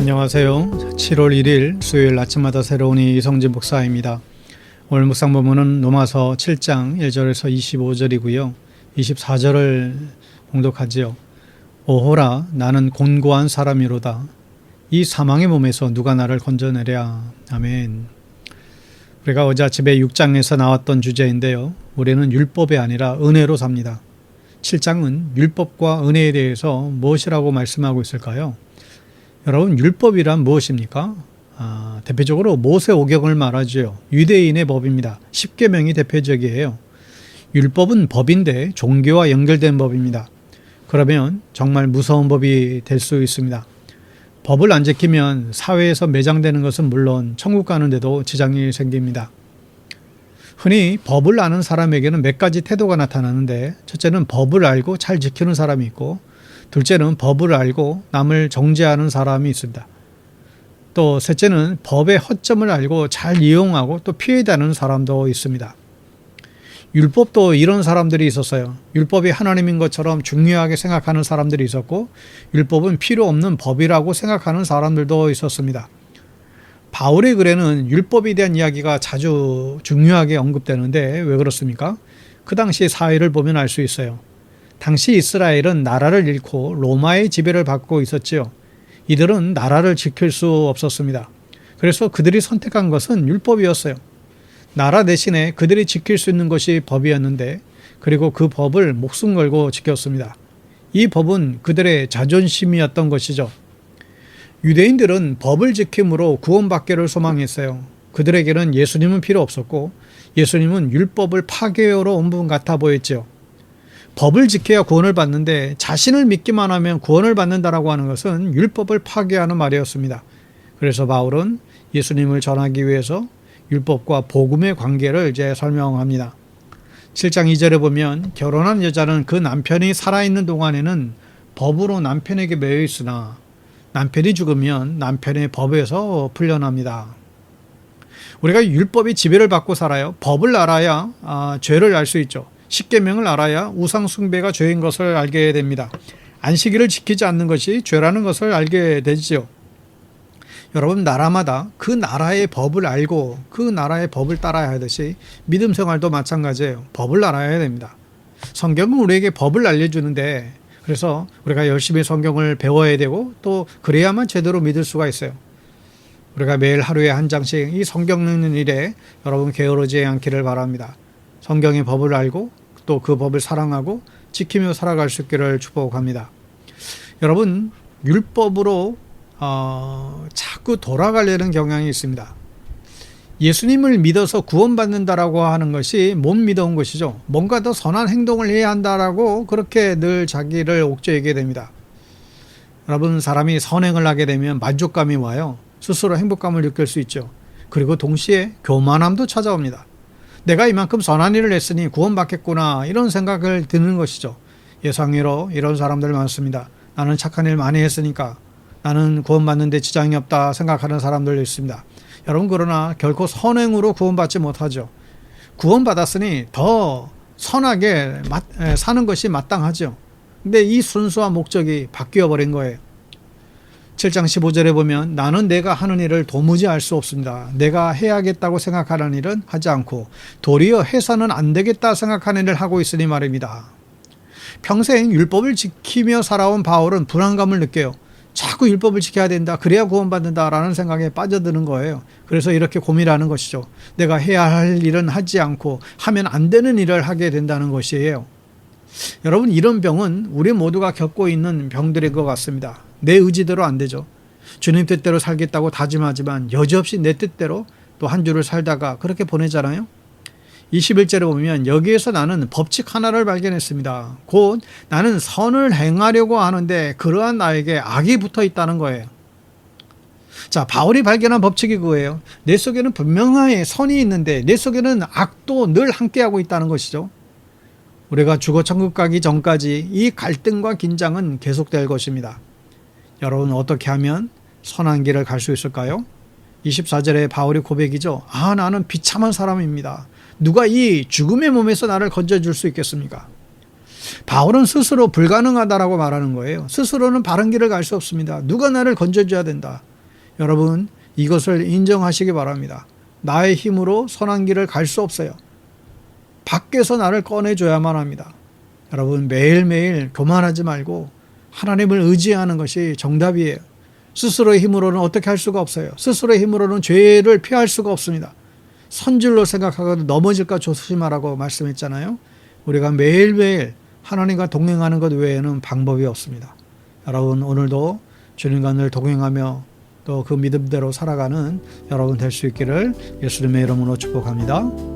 안녕하세요. 7월 1일 수요일 아침마다 새로운 이성진 목사입니다. 오늘 묵상 본문은 로마서 7장 1절에서 25절이고요. 24절을 봉독하지요. 오호라 나는 곤고한 사람이로다. 이 사망의 몸에서 누가 나를 건져내랴. 아멘. 우리가 어제 아침에 6장에서 나왔던 주제인데요. 우리는 율법이 아니라 은혜로 삽니다. 7장은 율법과 은혜에 대해서 무엇이라고 말씀하고 있을까요? 여러분, 율법이란 무엇입니까? 대표적으로 모세오경을 말하죠. 유대인의 법입니다. 십계명이 대표적이에요. 율법은 법인데 종교와 연결된 법입니다. 그러면 정말 무서운 법이 될 수 있습니다. 법을 안 지키면 사회에서 매장되는 것은 물론 천국 가는 데도 지장이 생깁니다. 흔히 법을 아는 사람에게는 몇 가지 태도가 나타나는데, 첫째는 법을 알고 잘 지키는 사람이 있고, 둘째는 법을 알고 남을 정죄하는 사람이 있습니다. 또 셋째는 법의 허점을 알고 잘 이용하고 또 피해다는 사람도 있습니다. 율법도 이런 사람들이 있었어요. 율법이 하나님인 것처럼 중요하게 생각하는 사람들이 있었고, 율법은 필요 없는 법이라고 생각하는 사람들도 있었습니다. 바울의 글에는 율법에 대한 이야기가 자주 중요하게 언급되는데 왜 그렇습니까? 그 당시 사회를 보면 알 수 있어요. 당시 이스라엘은 나라를 잃고 로마의 지배를 받고 있었지요. 이들은 나라를 지킬 수 없었습니다. 그래서 그들이 선택한 것은 율법이었어요. 나라 대신에 그들이 지킬 수 있는 것이 법이었는데, 그리고 그 법을 목숨 걸고 지켰습니다. 이 법은 그들의 자존심이었던 것이죠. 유대인들은 법을 지킴으로 구원받기를 소망했어요. 그들에게는 예수님은 필요 없었고, 예수님은 율법을 파괴하러 온 분 같아 보였죠. 법을 지켜야 구원을 받는데 자신을 믿기만 하면 구원을 받는다라고 하는 것은 율법을 파괴하는 말이었습니다. 그래서 바울은 예수님을 전하기 위해서 율법과 복음의 관계를 이제 설명합니다. 7장 2절에 보면 결혼한 여자는 그 남편이 살아있는 동안에는 법으로 남편에게 매여 있으나 남편이 죽으면 남편의 법에서 풀려납니다. 우리가 율법의 지배를 받고 살아요. 법을 알아야 죄를 알 수 있죠. 십계명을 알아야 우상 숭배가 죄인 것을 알게 됩니다. 안식일을 지키지 않는 것이 죄라는 것을 알게 되죠. 여러분, 나라마다 그 나라의 법을 알고 그 나라의 법을 따라야 하듯이 믿음 생활도 마찬가지예요. 법을 알아야 됩니다. 성경은 우리에게 법을 알려주는데, 그래서 우리가 열심히 성경을 배워야 되고 또 그래야만 제대로 믿을 수가 있어요. 우리가 매일 하루에 한 장씩 이 성경 읽는 일에 여러분 게으르지 않기를 바랍니다. 성경의 법을 알고 또 그 법을 사랑하고 지키며 살아갈 수 있기를 축복합니다. 여러분, 율법으로 자꾸 돌아가려는 경향이 있습니다. 예수님을 믿어서 구원받는다라고 하는 것이 못 믿어온 것이죠. 뭔가 더 선한 행동을 해야 한다라고 그렇게 늘 자기를 옥죄게 됩니다. 여러분, 사람이 선행을 하게 되면 만족감이 와요. 스스로 행복감을 느낄 수 있죠. 그리고 동시에 교만함도 찾아옵니다. 내가 이만큼 선한 일을 했으니 구원받겠구나, 이런 생각을 드는 것이죠. 예상외로 이런 사람들 많습니다. 나는 착한 일 많이 했으니까 나는 구원받는데 지장이 없다 생각하는 사람들 있습니다. 여러분, 그러나 결코 선행으로 구원받지 못하죠. 구원받았으니 더 선하게 사는 것이 마땅하죠. 근데 이 순수한 목적이 바뀌어 버린 거예요. 7장 15절에 보면 나는 내가 하는 일을 도무지 알 수 없습니다. 내가 해야겠다고 생각하는 일은 하지 않고 도리어 해서는 안 되겠다 생각하는 일을 하고 있으니 말입니다. 평생 율법을 지키며 살아온 바울은 불안감을 느껴요. 자꾸 율법을 지켜야 된다, 그래야 구원받는다라는 생각에 빠져드는 거예요. 그래서 이렇게 고민하는 것이죠. 내가 해야 할 일은 하지 않고 하면 안 되는 일을 하게 된다는 것이에요. 여러분, 이런 병은 우리 모두가 겪고 있는 병들인 것 같습니다. 내 의지대로 안 되죠. 주님 뜻대로 살겠다고 다짐하지만 여지없이 내 뜻대로 또 한 주를 살다가 그렇게 보내잖아요. 21절에 보면 여기에서 나는 법칙 하나를 발견했습니다. 곧 나는 선을 행하려고 하는데 그러한 나에게 악이 붙어 있다는 거예요. 자, 바울이 발견한 법칙이 그거예요. 내 속에는 분명하게 선이 있는데 내 속에는 악도 늘 함께하고 있다는 것이죠. 우리가 죽어 천국 가기 전까지 이 갈등과 긴장은 계속될 것입니다. 여러분, 어떻게 하면 선한 길을 갈 수 있을까요? 24절에 바울의 고백이죠. 나는 비참한 사람입니다. 누가 이 죽음의 몸에서 나를 건져줄 수 있겠습니까? 바울은 스스로 불가능하다라고 말하는 거예요. 스스로는 바른 길을 갈 수 없습니다. 누가 나를 건져줘야 된다. 여러분, 이것을 인정하시기 바랍니다. 나의 힘으로 선한 길을 갈 수 없어요. 밖에서 나를 꺼내줘야만 합니다. 여러분, 매일매일 교만하지 말고 하나님을 의지하는 것이 정답이에요. 스스로의 힘으로는 어떻게 할 수가 없어요. 스스로의 힘으로는 죄를 피할 수가 없습니다. 선줄로 생각하고 넘어질까 조심하라고 말씀했잖아요. 우리가 매일매일 하나님과 동행하는 것 외에는 방법이 없습니다. 여러분, 오늘도 주님과 늘 동행하며 또 그 믿음대로 살아가는 여러분 될 수 있기를 예수님의 이름으로 축복합니다.